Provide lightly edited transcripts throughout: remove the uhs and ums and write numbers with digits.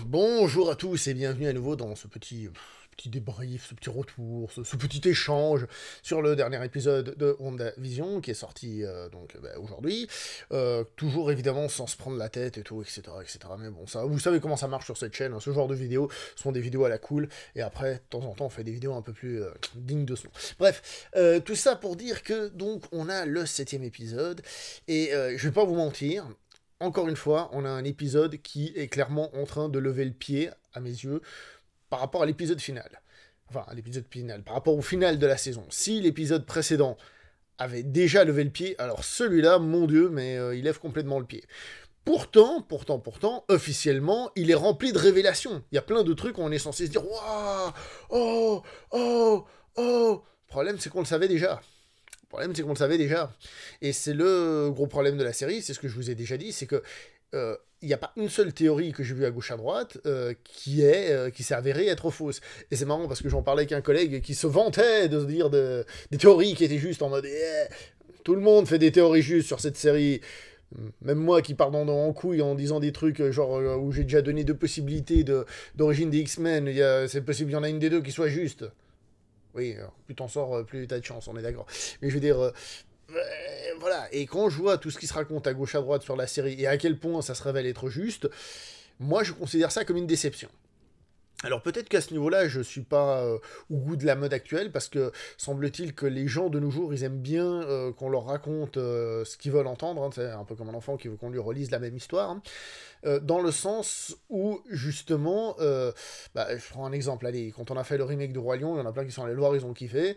Bonjour à tous et bienvenue à nouveau dans ce petit débrief, ce petit retour, ce petit échange sur le dernier épisode de WandaVision qui est sorti aujourd'hui. Toujours évidemment sans se prendre la tête et tout, etc., etc. Mais bon, ça, vous savez comment ça marche sur cette chaîne, hein, ce genre de vidéos sont des vidéos à la cool, et après, de temps en temps, on fait des vidéos un peu plus dignes de ce nom. Bref, tout ça pour dire que, donc, on a le 7e épisode, et je vais pas vous mentir, encore une fois, on a un épisode qui est clairement en train de lever le pied, à mes yeux, par rapport à l'épisode final. Enfin, à l'épisode final, par rapport au final de la saison. Si l'épisode précédent avait déjà levé le pied, alors celui-là, mon Dieu, mais il lève complètement le pied. Pourtant, officiellement, il est rempli de révélations. Il y a plein de trucs où on est censé se dire « Waouh, oh, oh, oh !» Le problème, c'est qu'on le savait déjà. Le problème, c'est qu'on le savait déjà. Et c'est le gros problème de la série, c'est ce que je vous ai déjà dit, c'est que il n'y a pas une seule théorie que j'ai vue à gauche à droite qui s'est avérée être fausse. Et c'est marrant parce que j'en parlais avec un collègue qui se vantait de se dire des théories qui étaient justes en mode tout le monde fait des théories justes sur cette série. Même moi qui pars en couille en disant des trucs genre où j'ai déjà donné deux possibilités d'origine des X-Men, c'est possible qu'il y en a une des deux qui soit juste. Oui, plus t'en sors, plus t'as de chance, on est d'accord. Mais je veux dire, voilà, et quand je vois tout ce qui se raconte à gauche à droite sur la série, et à quel point ça se révèle être juste, moi je considère ça comme une déception. Alors peut-être qu'à ce niveau-là, je suis pas au goût de la mode actuelle, parce que semble-t-il que les gens de nos jours, ils aiment bien qu'on leur raconte ce qu'ils veulent entendre, hein, c'est un peu comme un enfant qui veut qu'on lui relise la même histoire, hein, dans le sens où, justement, je prends un exemple, allez, quand on a fait le remake de Roi Lion, il y en a plein qui sont allés le voir, ils ont kiffé.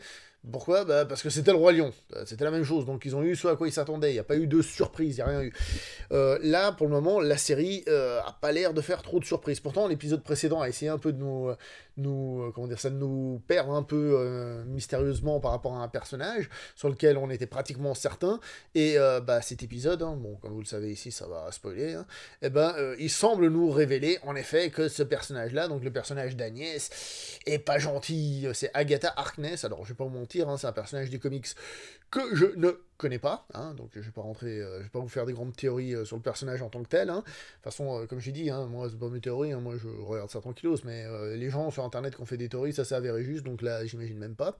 Pourquoi ? Parce que c'était le Roi Lion, c'était la même chose, donc ils ont eu ce à quoi ils s'attendaient, il n'y a pas eu de surprise, il n'y a rien eu. Là, pour le moment, la série a pas l'air de faire trop de surprises. Pourtant, l'épisode précédent a essayé un peu de de nous perdre un peu mystérieusement par rapport à un personnage sur lequel on était pratiquement certain. Et cet épisode, hein, bon, comme vous le savez ici, ça va spoiler, hein, il semble nous révéler en effet que ce personnage-là, donc le personnage d'Agnès, est pas gentil. C'est Agatha Harkness. Alors, je vais pas vous mentir, hein, c'est un personnage des comics que je ne connais pas, hein, donc je vais pas je vais pas vous faire des grandes théories sur le personnage en tant que tel, hein. De toute façon, comme j'ai dit, hein, moi c'est pas mes théories, hein, moi je regarde ça tranquillos, mais les gens sur internet qui ont fait des théories, ça s'est avéré juste, donc là j'imagine même pas.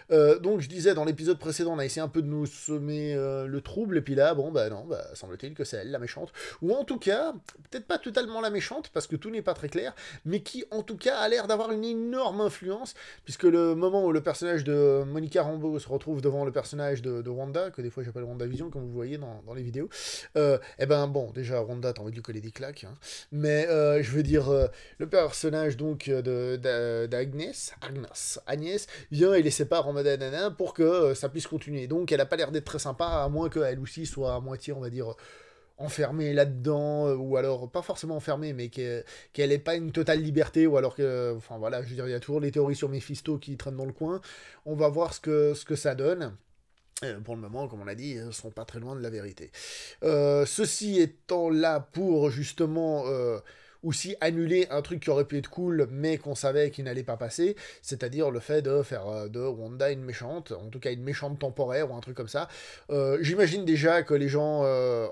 Donc je disais, dans l'épisode précédent, on a essayé un peu de nous semer le trouble, et puis là, bon bah non, semble-t-il que c'est elle la méchante, ou en tout cas, peut-être pas totalement la méchante, parce que tout n'est pas très clair, mais qui en tout cas a l'air d'avoir une énorme influence, puisque le moment où le personnage de Monica Rambeau se retrouve devant le personnage de Wanda, que des fois j'appelle WandaVision, comme vous voyez dans les vidéos, déjà, Wanda, t'as envie de lui coller des claques, hein, mais je veux dire, le personnage donc Agnès, vient et les sépare en mode nanana pour que ça puisse continuer. Donc elle a pas l'air d'être très sympa, à moins qu'elle aussi soit à moitié, on va dire, enfermée là-dedans, ou alors, pas forcément enfermée, mais qu'elle ait pas une totale liberté, ou alors que, enfin voilà, je veux dire, il y a toujours les théories sur Mephisto qui traînent dans le coin. On va voir ce que ça donne. Pour le moment, comme on l'a dit, ils sont pas très loin de la vérité. Ceci étant là pour justement aussi annuler un truc qui aurait pu être cool, mais qu'on savait qu'il n'allait pas passer, c'est-à-dire le fait de faire de Wanda une méchante, en tout cas une méchante temporaire ou un truc comme ça. J'imagine déjà que les gens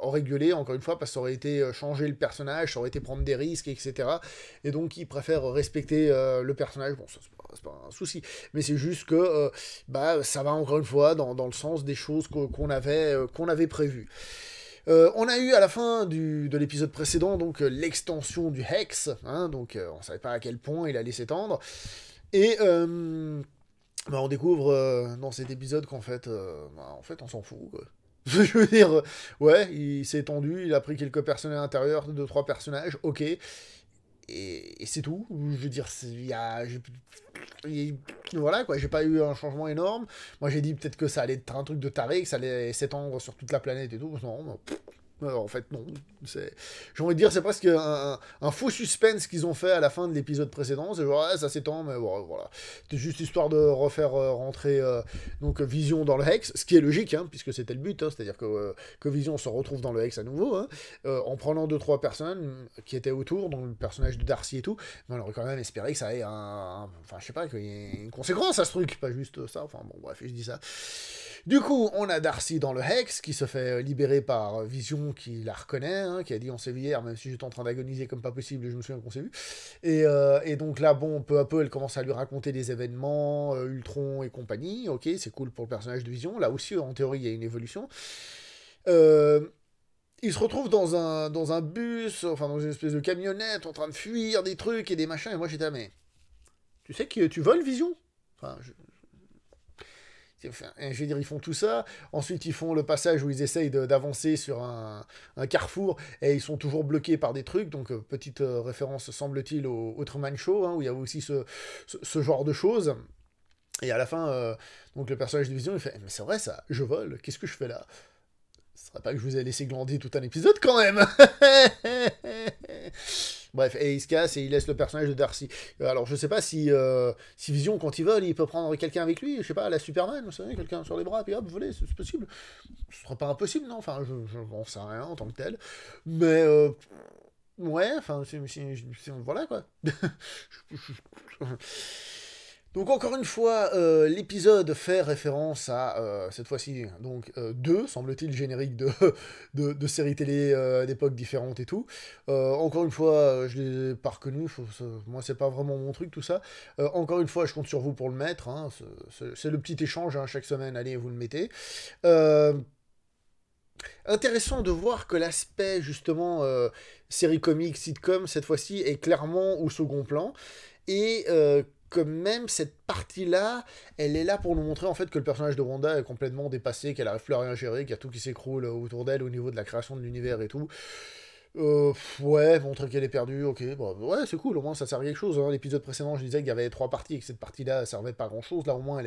auraient gueulé, encore une fois, parce que ça aurait été changer le personnage, ça aurait été prendre des risques, etc. Et donc ils préfèrent respecter le personnage. Bon, ça c'est pas un souci, mais c'est juste que ça va encore une fois dans le sens des choses qu'on avait prévues. On a eu à la fin de l'épisode précédent donc l'extension du Hex, hein, donc on savait pas à quel point il allait s'étendre, et on découvre dans cet épisode qu'en fait, en fait on s'en fout, quoi. Je veux dire, ouais, il s'est étendu, il a pris quelques personnages à l'intérieur, 2-3 personnages, ok, et c'est tout. Je veux dire, voilà quoi, j'ai pas eu un changement énorme. Moi j'ai dit peut-être que ça allait être un truc de taré, que ça allait s'étendre sur toute la planète et tout. Non, en fait non. J'ai envie de dire, c'est presque un faux suspense qu'ils ont fait à la fin de l'épisode précédent. C'est genre, ça s'étend, mais bon, voilà. C'était juste histoire de refaire rentrer donc Vision dans le Hex, ce qui est logique, hein, puisque c'était le but, hein, c'est-à-dire que Vision se retrouve dans le Hex à nouveau, hein, en prenant 2-3 personnes qui étaient autour, dont le personnage de Darcy et tout. Mais on aurait quand même espéré que ça ait enfin, je sais pas, qu'il y ait une conséquence à ce truc, pas juste ça. Enfin, bon, bref, je dis ça. Du coup, on a Darcy dans le Hex, qui se fait libérer par Vision, qui la reconnaît, hein, qui a dit on s'est vu hier, même si j'étais en train d'agoniser comme pas possible, et je me souviens qu'on s'est vu. Et donc là, bon, peu à peu, elle commence à lui raconter des événements, Ultron et compagnie, ok, c'est cool pour le personnage de Vision, là aussi, en théorie, il y a une évolution. Il se retrouve dans un bus, enfin dans une espèce de camionnette, en train de fuir des trucs et des machins, et moi j'étais là, mais tu sais que tu voles Vision? Enfin, je veux dire, ils font tout ça. Ensuite, ils font le passage où ils essayent d'avancer sur un carrefour et ils sont toujours bloqués par des trucs. Donc, petite référence, semble-t-il, au Truman Show, hein, où il y a aussi ce genre de choses. Et à la fin, donc le personnage de Vision, il fait « Mais c'est vrai ça, je vole, qu'est-ce que je fais là ?» Ce serait pas que je vous ai laissé glander tout un épisode quand même. Bref, et il se casse et il laisse le personnage de Darcy. Alors je sais pas si Vision, quand il vole, il peut prendre quelqu'un avec lui, je sais pas, la Superman, vous savez, quelqu'un sur les bras, et puis hop, voler, c'est possible. Ce serait pas impossible, non? Enfin, je n'en sais rien en tant que tel. Mais, ouais, enfin, voilà quoi. Donc encore une fois, l'épisode fait référence à, cette fois-ci, donc deux, semble-t-il, génériques de séries télé d'époques différentes et tout. Encore une fois, je les ai pas reconnus, moi c'est pas vraiment mon truc tout ça. Encore une fois, je compte sur vous pour le mettre, hein, c'est le petit échange, hein, chaque semaine, allez, vous le mettez. Intéressant de voir que l'aspect, justement, série comique, sitcom, cette fois-ci, est clairement au second plan. Et que même cette partie-là, elle est là pour nous montrer en fait que le personnage de Wanda est complètement dépassé, qu'elle n'arrive plus à rien gérer, qu'il y a tout qui s'écroule autour d'elle au niveau de la création de l'univers et tout. Ouais, montrer qu'elle est perdue, ok, bon, ouais, c'est cool, au moins ça sert à quelque chose. Hein. L'épisode précédent, je disais qu'il y avait 3 parties et que cette partie-là ne servait pas à grand-chose. Là, au moins,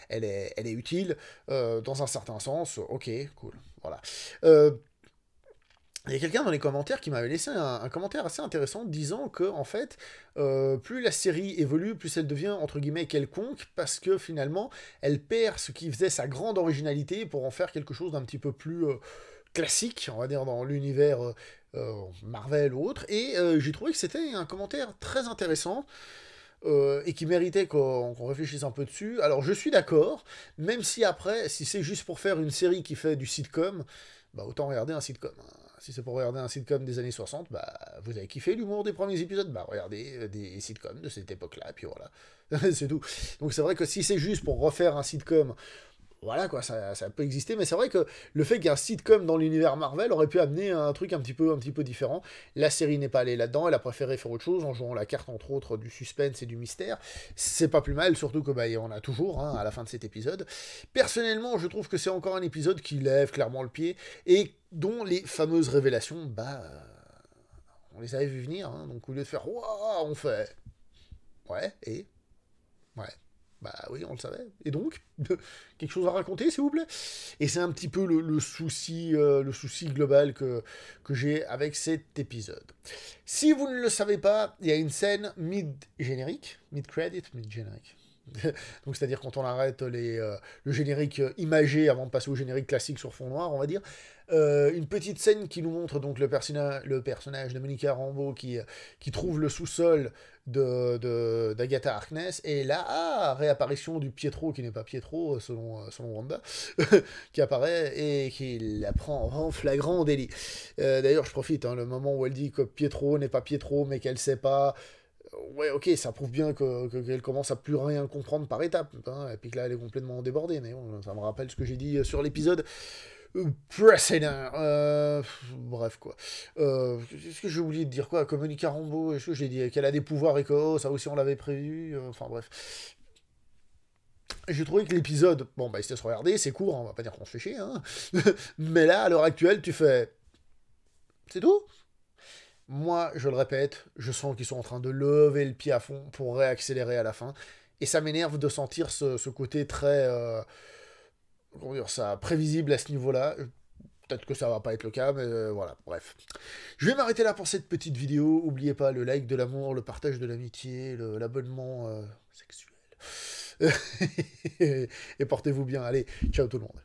elle est utile, dans un certain sens. Ok, cool, voilà. Il y a quelqu'un dans les commentaires qui m'avait laissé un commentaire assez intéressant disant que, en fait, plus la série évolue, plus elle devient, entre guillemets, quelconque, parce que finalement, elle perd ce qui faisait sa grande originalité pour en faire quelque chose d'un petit peu plus classique, on va dire, dans l'univers Marvel ou autre. Et j'ai trouvé que c'était un commentaire très intéressant. Et qui méritait qu'on réfléchisse un peu dessus. Alors je suis d'accord, même si après, si c'est juste pour faire une série qui fait du sitcom, bah autant regarder un sitcom. Hein. Si c'est pour regarder un sitcom des années 60, bah vous avez kiffé l'humour des premiers épisodes, bah regardez des sitcoms de cette époque-là, puis voilà. C'est tout. Donc c'est vrai que si c'est juste pour refaire un sitcom, voilà quoi, ça peut exister, mais c'est vrai que le fait qu'il y ait un sitcom dans l'univers Marvel aurait pu amener un truc un petit peu différent. La série n'est pas allée là-dedans, elle a préféré faire autre chose en jouant la carte entre autres du suspense et du mystère. C'est pas plus mal, surtout que bah on a toujours hein, à la fin de cet épisode. Personnellement, je trouve que c'est encore un épisode qui lève clairement le pied et dont les fameuses révélations, bah on les avait vu venir. Hein, donc au lieu de faire waouh, on fait ouais et ouais. Bah oui, on le savait. Et donc, quelque chose à raconter, s'il vous plaît? Et c'est un petit peu le souci global que j'ai avec cet épisode. Si vous ne le savez pas, il y a une scène mid-générique, mid-credit, mid-générique. Donc c'est-à-dire quand on arrête le générique imagé avant de passer au générique classique sur fond noir, on va dire. Une petite scène qui nous montre donc le personnage de Monica Rambeau qui trouve le sous-sol d'Agatha Harkness, et là, réapparition du Pietro, qui n'est pas Pietro, selon Wanda, qui apparaît et qui la prend en flagrant délit. D'ailleurs, je profite, hein, le moment où elle dit que Pietro n'est pas Pietro, mais qu'elle sait pas. Ouais, ok, ça prouve bien qu'elle commence à plus rien comprendre par étapes, hein, et puis que là, elle est complètement débordée, mais bon, ça me rappelle ce que j'ai dit sur l'épisode précédent. Bref, quoi. Est-ce que j'ai oublié de dire quoi? Comme Monica Rambeau, est-ce que j'ai dit qu'elle a des pouvoirs et que oh, ça aussi on l'avait prévu? Enfin, bref. J'ai trouvé que l'épisode, bon, bah, il se laisse regarder, c'est court, hein, on va pas dire qu'on se fait chier, hein. Mais là, à l'heure actuelle, tu fais. C'est tout? Moi, je le répète, je sens qu'ils sont en train de lever le pied à fond pour réaccélérer à la fin. Et ça m'énerve de sentir ce côté très, comment dire ça, prévisible à ce niveau-là. Peut-être que ça va pas être le cas, mais voilà, bref. Je vais m'arrêter là pour cette petite vidéo. N'oubliez pas le like de l'amour, le partage de l'amitié, l'abonnement sexuel. Et portez-vous bien. Allez, ciao tout le monde.